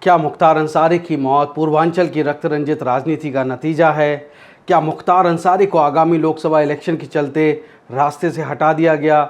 क्या मुख्तार अंसारी की मौत पूर्वांचल की रक्त रंजित राजनीति का नतीजा है? क्या मुख्तार अंसारी को आगामी लोकसभा इलेक्शन के चलते रास्ते से हटा दिया गया?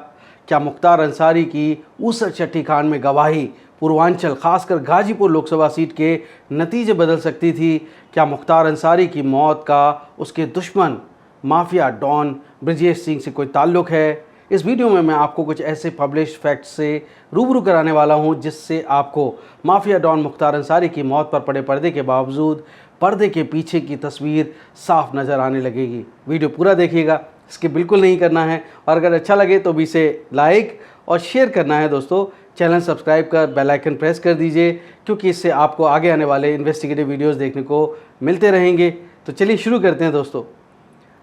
क्या मुख्तार अंसारी की ऊसर चट्टी कांड में गवाही पूर्वांचल खासकर गाजीपुर लोकसभा सीट के नतीजे बदल सकती थी? क्या मुख्तार अंसारी की मौत का उसके दुश्मन माफिया डॉन ब्रजेश सिंह से कोई ताल्लुक है? इस वीडियो में मैं आपको कुछ ऐसे पब्लिश फैक्ट्स से रूबरू कराने वाला हूं जिससे आपको माफिया डॉन मुख्तार अंसारी की मौत पर पड़े पर्दे के बावजूद पर्दे के पीछे की तस्वीर साफ नज़र आने लगेगी। वीडियो पूरा देखिएगा, स्किप बिल्कुल नहीं करना है और अगर अच्छा लगे तो भी इसे लाइक और शेयर करना है दोस्तों। चैनल सब्सक्राइब कर बेल आइकन प्रेस कर दीजिए क्योंकि इससे आपको आगे आने वाले इन्वेस्टिगेटिव वीडियोस देखने को मिलते रहेंगे। तो चलिए शुरू करते हैं दोस्तों।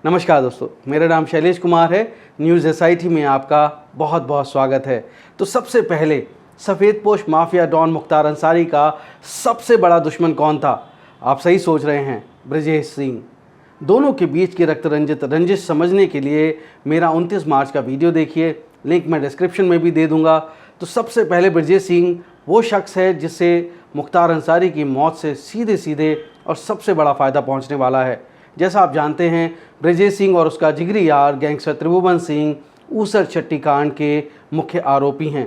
नमस्कार दोस्तों, मेरा नाम शैलेश कुमार है। न्यूज़ एसआईटी में आपका बहुत बहुत स्वागत है। तो सबसे पहले सफ़ेदपोश माफिया डॉन मुख्तार अंसारी का सबसे बड़ा दुश्मन कौन था? आप सही सोच रहे हैं, ब्रजेश सिंह। दोनों के बीच की रक्त रंजित रंजिश समझने के लिए मेरा 29 मार्च का वीडियो देखिए, लिंक मैं डिस्क्रिप्शन में भी दे दूंगा। तो सबसे पहले ब्रजेश सिंह वो शख्स है जिससे मुख्तार अंसारी की मौत से सीधे सीधे और सबसे बड़ा फ़ायदा पहुंचने वाला है। जैसा आप जानते हैं, ब्रजेश सिंह और उसका जिगरी यार गैंगस्टर त्रिभुवन सिंह ऊसर चट्टी कांड के मुख्य आरोपी हैं।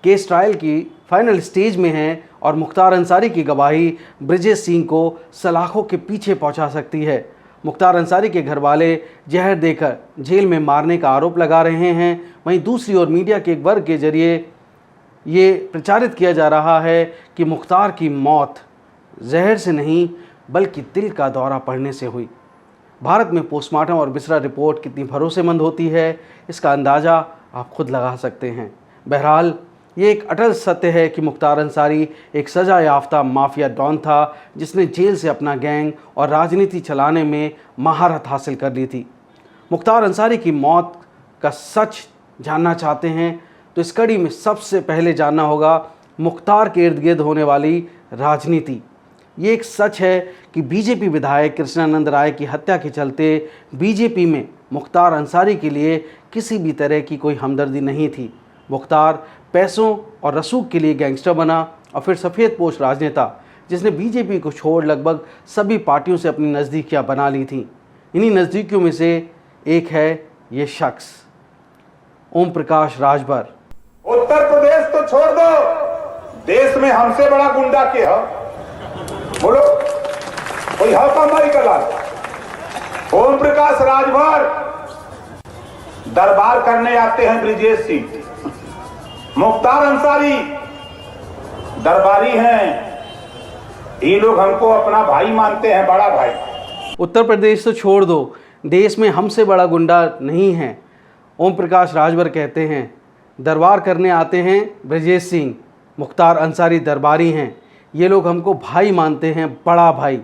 केस ट्रायल की फाइनल स्टेज में है और मुख्तार अंसारी की गवाही ब्रजेश सिंह को सलाखों के पीछे पहुंचा सकती है। मुख्तार अंसारी के घर वाले जहर देकर जेल में मारने का आरोप लगा रहे हैं। वहीं दूसरी ओर मीडिया के एक वर्ग के जरिए ये प्रचारित किया जा रहा है कि मुख्तार की मौत जहर से नहीं बल्कि दिल का दौरा पड़ने से हुई। भारत में पोस्टमार्टम और बिसरा रिपोर्ट कितनी भरोसेमंद होती है, इसका अंदाज़ा आप खुद लगा सकते हैं। बहरहाल ये एक अटल सत्य है कि मुख्तार अंसारी एक सज़ा याफ्ता माफिया डॉन था जिसने जेल से अपना गैंग और राजनीति चलाने में महारत हासिल कर ली थी। मुख्तार अंसारी की मौत का सच जानना चाहते हैं तो इस कड़ी में सबसे पहले जानना होगा मुख्तार के इर्द गिर्द होने वाली राजनीति। ये एक सच है कि बीजेपी विधायक कृष्णानंद राय की हत्या के चलते बीजेपी में मुख्तार अंसारी के लिए किसी भी तरह की कोई हमदर्दी नहीं थी। मुख्तार पैसों और रसूख के लिए गैंगस्टर बना और फिर सफ़ेदपोश राजनेता जिसने बीजेपी को छोड़ लगभग सभी पार्टियों से अपनी नज़दीकियां बना ली थीं। इन्हीं नज़दीकियों में से एक है ये शख्स ओम प्रकाश राजभर। उत्तर प्रदेश तो छोड़ दो, देश में हमसे बड़ा गुंडा के है बोलो, कोई है हमारी कला? ओम प्रकाश राजभर दरबार करने आते हैं ब्रजेश सिंह। मुख्तार अंसारी दरबारी हैं। ये लोग हमको अपना भाई मानते हैं, बड़ा भाई। उत्तर प्रदेश तो छोड़ दो, देश में हमसे बड़ा गुंडा नहीं है। ओम प्रकाश राजभर कहते हैं दरबार करने आते हैं ब्रजेश सिंह, मुख्तार अंसारी दरबारी हैं, ये लोग हमको भाई मानते हैं, बड़ा भाई।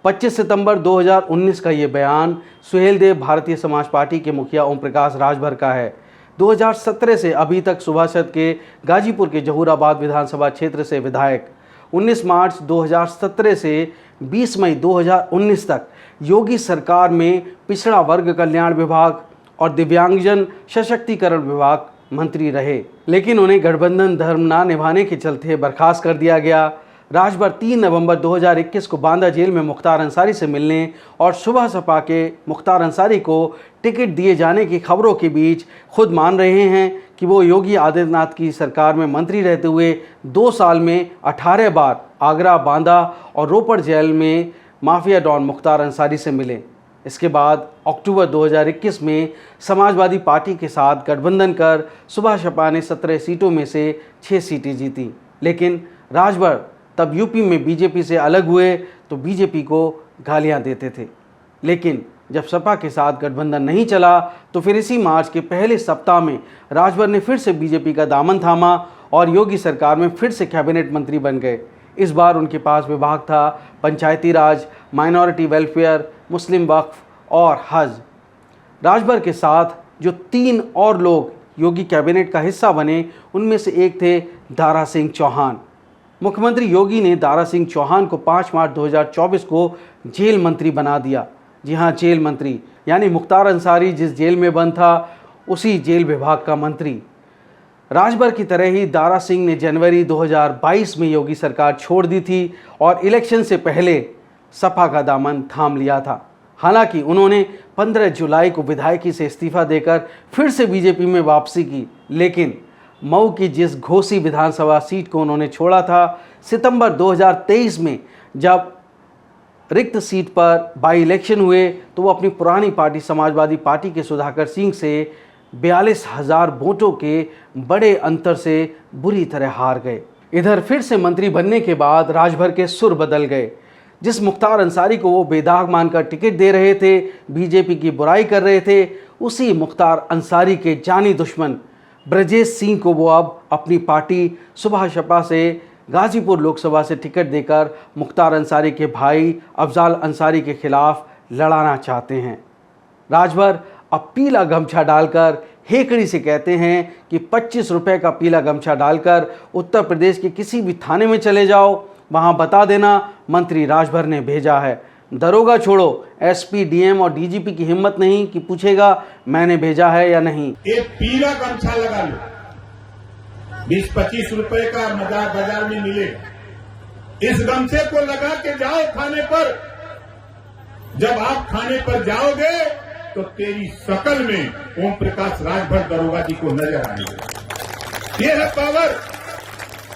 25 सितंबर 2019 का ये बयान सुहेलदेव भारतीय समाज पार्टी के मुखिया ओम प्रकाश राजभर का है। 2017 से अभी तक सुभाषद के गाजीपुर के जहूराबाद विधानसभा क्षेत्र से विधायक। 19 मार्च 2017 से 20 मई 2019 तक योगी सरकार में पिछड़ा वर्ग कल्याण विभाग और दिव्यांगजन सशक्तिकरण विभाग मंत्री रहे, लेकिन उन्हें गठबंधन धर्म ना निभाने के चलते बर्खास्त कर दिया गया। राजभर 3 नवंबर 2021 को बांदा जेल में मुख्तार अंसारी से मिलने और सुबह सपा के मुख्तार अंसारी को टिकट दिए जाने की खबरों के बीच खुद मान रहे हैं कि वो योगी आदित्यनाथ की सरकार में मंत्री रहते हुए 2 साल में 18 बार आगरा, बांदा और रोपड़ जेल में माफिया डॉन मुख्तार अंसारी से मिले। इसके बाद अक्टूबर 2021 में समाजवादी पार्टी के साथ गठबंधन कर सुबह सपा ने 17 सीटों में से 6 सीटें जीती। लेकिन राजभर तब यूपी में बीजेपी से अलग हुए तो बीजेपी को गालियां देते थे। लेकिन जब सपा के साथ गठबंधन नहीं चला तो फिर इसी मार्च के पहले सप्ताह में राजभर ने फिर से बीजेपी का दामन थामा और योगी सरकार में फिर से कैबिनेट मंत्री बन गए। इस बार उनके पास विभाग था पंचायती राज, माइनॉरिटी वेलफेयर, मुस्लिम वक्फ और हज। राजभर के साथ जो 3 और लोग योगी कैबिनेट का हिस्सा बने उनमें से एक थे दारा सिंह चौहान। मुख्यमंत्री योगी ने दारा सिंह चौहान को 5 मार्च 2024 को जेल मंत्री बना दिया। जी हाँ, जेल मंत्री, यानी मुख्तार अंसारी जिस जेल में बंद था उसी जेल विभाग का मंत्री। राजभर की तरह ही दारा सिंह ने जनवरी 2022 में योगी सरकार छोड़ दी थी और इलेक्शन से पहले सपा का दामन थाम लिया था। हालांकि उन्होंने 15 जुलाई को विधायकी से इस्तीफा देकर फिर से बीजेपी में वापसी की, लेकिन मऊ की जिस घोसी विधानसभा सीट को उन्होंने छोड़ा था, सितंबर 2023 में जब रिक्त सीट पर बाई इलेक्शन हुए तो वो अपनी पुरानी पार्टी समाजवादी पार्टी के सुधाकर सिंह से 42,000 वोटों के बड़े अंतर से बुरी तरह हार गए। इधर फिर से मंत्री बनने के बाद राजभर के सुर बदल गए। जिस मुख्तार अंसारी को वो बेदाग मानकर टिकट दे रहे थे, बीजेपी की बुराई कर रहे थे, उसी मुख्तार अंसारी के जानी दुश्मन ब्रजेश सिंह को वो अब अपनी पार्टी सुभाष सपा से गाजीपुर लोकसभा से टिकट देकर मुख्तार अंसारी के भाई अफजाल अंसारी के खिलाफ लड़ाना चाहते हैं। राजभर अब पीला गमछा डालकर हेकड़ी से कहते हैं कि 25 रुपए का पीला गमछा डालकर उत्तर प्रदेश के किसी भी थाने में चले जाओ, वहां बता देना मंत्री राजभर ने भेजा है। दरोगा छोड़ो, एसपी, डीएम और डीजीपी की हिम्मत नहीं कि पूछेगा मैंने भेजा है या नहीं। एक पीला गमछा लगा लो, 20-25 रुपए का मजाक बाजार में मिलेगा। इस गमछे को लगा के जाओ थाने पर। जब आप थाने पर जाओगे तो तेरी शकल में ओम प्रकाश राजभर दरोगा जी को नजर आएंगे। ये है पावर।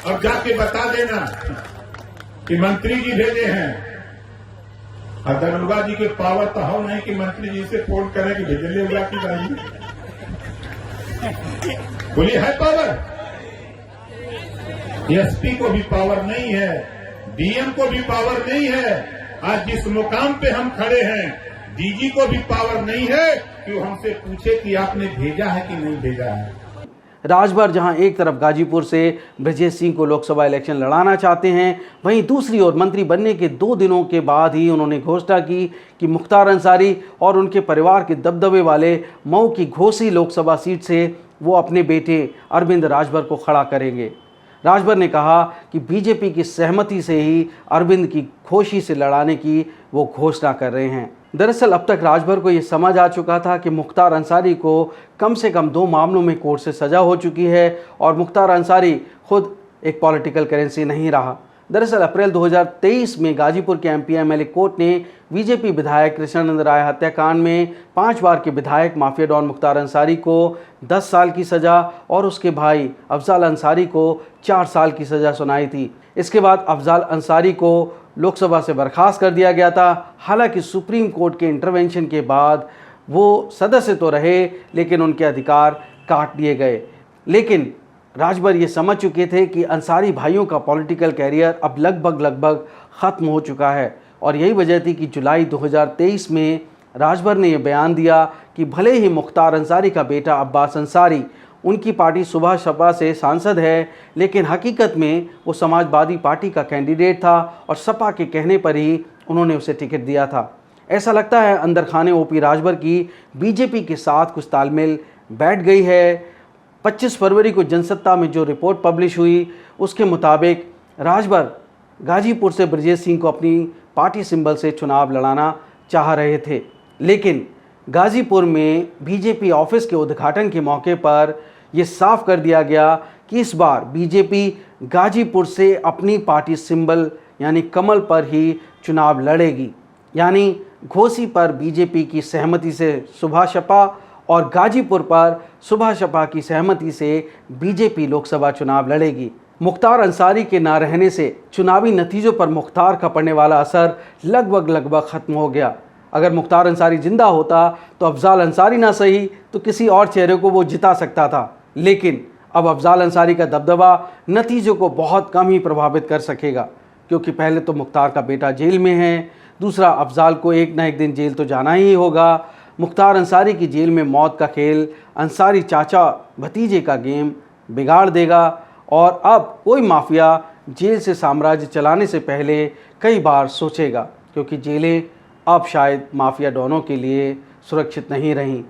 अब जाके बता देना कि मंत्री जी भेजे हैं। और दरोगा जी के पावर तो हो नहीं कि मंत्री जी से फोन करें कि भेजले हुआ की गाड़ी। बोलिए है पावर। एसपी को भी पावर नहीं है, डीएम को भी पावर नहीं है। आज जिस मुकाम पे हम खड़े हैं, डीजी को भी पावर नहीं है कि वो हमसे पूछे कि आपने भेजा है कि नहीं भेजा है। राजभर जहां एक तरफ गाजीपुर से ब्रजेश सिंह को लोकसभा इलेक्शन लड़ाना चाहते हैं, वहीं दूसरी ओर मंत्री बनने के 2 दिनों के बाद ही उन्होंने घोषणा की कि मुख्तार अंसारी और उनके परिवार के दबदबे वाले मऊ की घोसी लोकसभा सीट से वो अपने बेटे अरविंद राजभर को खड़ा करेंगे। राजभर ने कहा कि बीजेपी की सहमति से ही अरविंद की घोसी से लड़ाने की वो घोषणा कर रहे हैं। दरअसल अब तक राजभर को ये समझ आ चुका था कि मुख्तार अंसारी को कम से कम 2 मामलों में कोर्ट से सजा हो चुकी है और मुख्तार अंसारी खुद एक पॉलिटिकल करेंसी नहीं रहा। दरअसल अप्रैल 2023 में गाजीपुर के एमपी एमएलए कोर्ट ने बीजेपी विधायक कृष्णानंद राय हत्याकांड में 5 बार के विधायक माफिया डॉन मुख्तार अंसारी को 10 साल की सजा और उसके भाई अफजाल अंसारी को 4 साल की सजा सुनाई थी। इसके बाद अफजाल अंसारी को लोकसभा से बर्खास्त कर दिया गया था। हालांकि सुप्रीम कोर्ट के इंटरवेंशन के बाद वो सदस्य तो रहे, लेकिन उनके अधिकार काट दिए गए। लेकिन राजभर ये समझ चुके थे कि अंसारी भाइयों का पॉलिटिकल कैरियर अब लगभग ख़त्म हो चुका है और यही वजह थी कि जुलाई 2023 में राजभर ने यह बयान दिया कि भले ही मुख्तार अंसारी का बेटा अब्बास अंसारी उनकी पार्टी सुभाष सपा से सांसद है, लेकिन हकीकत में वो समाजवादी पार्टी का कैंडिडेट था और सपा के कहने पर ही उन्होंने उसे टिकट दिया था। ऐसा लगता है अंदर खाने ओपी राजभर की बीजेपी के साथ कुछ तालमेल बैठ गई है। 25 फरवरी को जनसत्ता में जो रिपोर्ट पब्लिश हुई उसके मुताबिक राजभर गाजीपुर से ब्रजेश सिंह को अपनी पार्टी सिंबल से चुनाव लड़ाना चाह रहे थे, लेकिन गाजीपुर में बीजेपी ऑफिस के उद्घाटन के मौके पर यह साफ कर दिया गया कि इस बार बीजेपी गाजीपुर से अपनी पार्टी सिंबल यानी कमल पर ही चुनाव लड़ेगी। यानी घोसी पर बीजेपी की सहमति से सुभाष सपा और गाजीपुर पर सुभाष सपा की सहमति से बीजेपी लोकसभा चुनाव लड़ेगी। मुख्तार अंसारी के ना रहने से चुनावी नतीजों पर मुख्तार का पड़ने वाला असर लगभग खत्म हो गया। अगर मुख्तार अंसारी जिंदा होता तो अफजाल अंसारी ना सही तो किसी और चेहरे को वो जिता सकता था, लेकिन अब अफजाल अंसारी का दबदबा नतीजों को बहुत कम ही प्रभावित कर सकेगा, क्योंकि पहले तो मुख्तार का बेटा जेल में है, दूसरा अफजाल को एक ना एक दिन जेल तो जाना ही होगा। मुख्तार अंसारी की जेल में मौत का खेल अंसारी चाचा भतीजे का गेम बिगाड़ देगा और अब कोई माफिया जेल से साम्राज्य चलाने से पहले कई बार सोचेगा, क्योंकि जेलें अब शायद माफिया डॉनों के लिए सुरक्षित नहीं रहीं।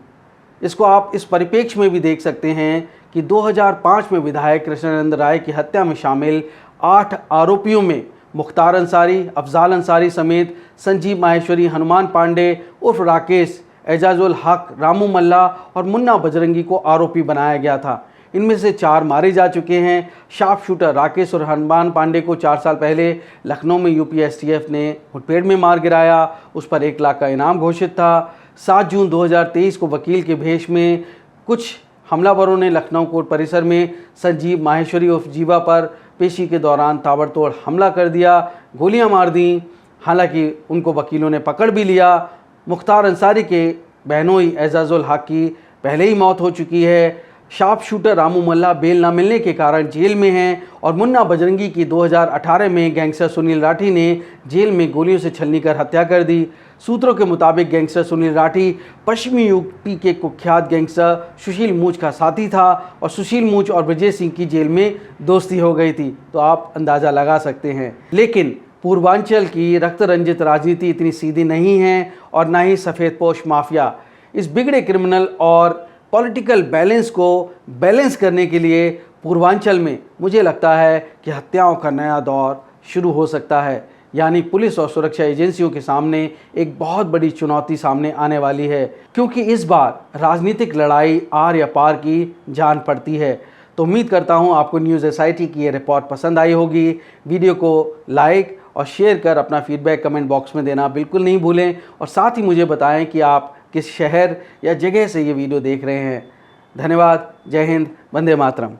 इसको आप इस परिप्रेक्ष्य में भी देख सकते हैं कि 2005 में विधायक कृष्णानंद राय की हत्या में शामिल 8 आरोपियों में मुख्तार अंसारी, अफजाल अंसारी समेत संजीव माहेश्वरी, हनुमान पांडे उर्फ राकेश, एजाजुल हक, रामू मल्ला और मुन्ना बजरंगी को आरोपी बनाया गया था। इनमें से 4 मारे जा चुके हैं। शार्प शूटर राकेश और हनुमान पांडे को 4 साल पहले लखनऊ में यूपी एसटीएफ ने मुठभेड़ में मार गिराया। उस पर 1 लाख का इनाम घोषित था। 7 जून 2023 को वकील के भेष में कुछ हमलावरों ने लखनऊ कोर्ट परिसर में संजीव माहेश्वरी उर्फ जीवा पर पेशी के दौरान ताबड़तोड़ हमला कर दिया, गोलियां मार दी। हालांकि उनको वकीलों ने पकड़ भी लिया। मुख्तार अंसारी के बहनोई एजाजुल हक की पहले ही मौत हो चुकी है। शार्प शूटर रामू मल्ला बेल न मिलने के कारण जेल में हैं और मुन्ना बजरंगी की 2018 में गैंगस्टर सुनील राठी ने जेल में गोलियों से छलनी कर हत्या कर दी। सूत्रों के मुताबिक गैंगस्टर सुनील राठी पश्चिमी यूपी के कुख्यात गैंगस्टर सुशील मूच का साथी था और सुशील मूच और ब्रजेश सिंह की जेल में दोस्ती हो गई थी, तो आप अंदाज़ा लगा सकते हैं। लेकिन पूर्वांचल की रक्त रंजित राजनीति इतनी सीधी नहीं है और ना ही सफ़ेदपोश माफिया। इस बिगड़े क्रिमिनल और पॉलिटिकल बैलेंस को बैलेंस करने के लिए पूर्वांचल में मुझे लगता है कि हत्याओं का नया दौर शुरू हो सकता है। यानी पुलिस और सुरक्षा एजेंसियों के सामने एक बहुत बड़ी चुनौती सामने आने वाली है, क्योंकि इस बार राजनीतिक लड़ाई आर या पार की जान पड़ती है। तो उम्मीद करता हूं आपको न्यूज़ SIT की ये रिपोर्ट पसंद आई होगी। वीडियो को लाइक और शेयर कर अपना फीडबैक कमेंट बॉक्स में देना बिल्कुल नहीं भूलें और साथ ही मुझे बताएं कि आप किस शहर या जगह से ये वीडियो देख रहे हैं। धन्यवाद। जय हिंद। वंदे मातरम।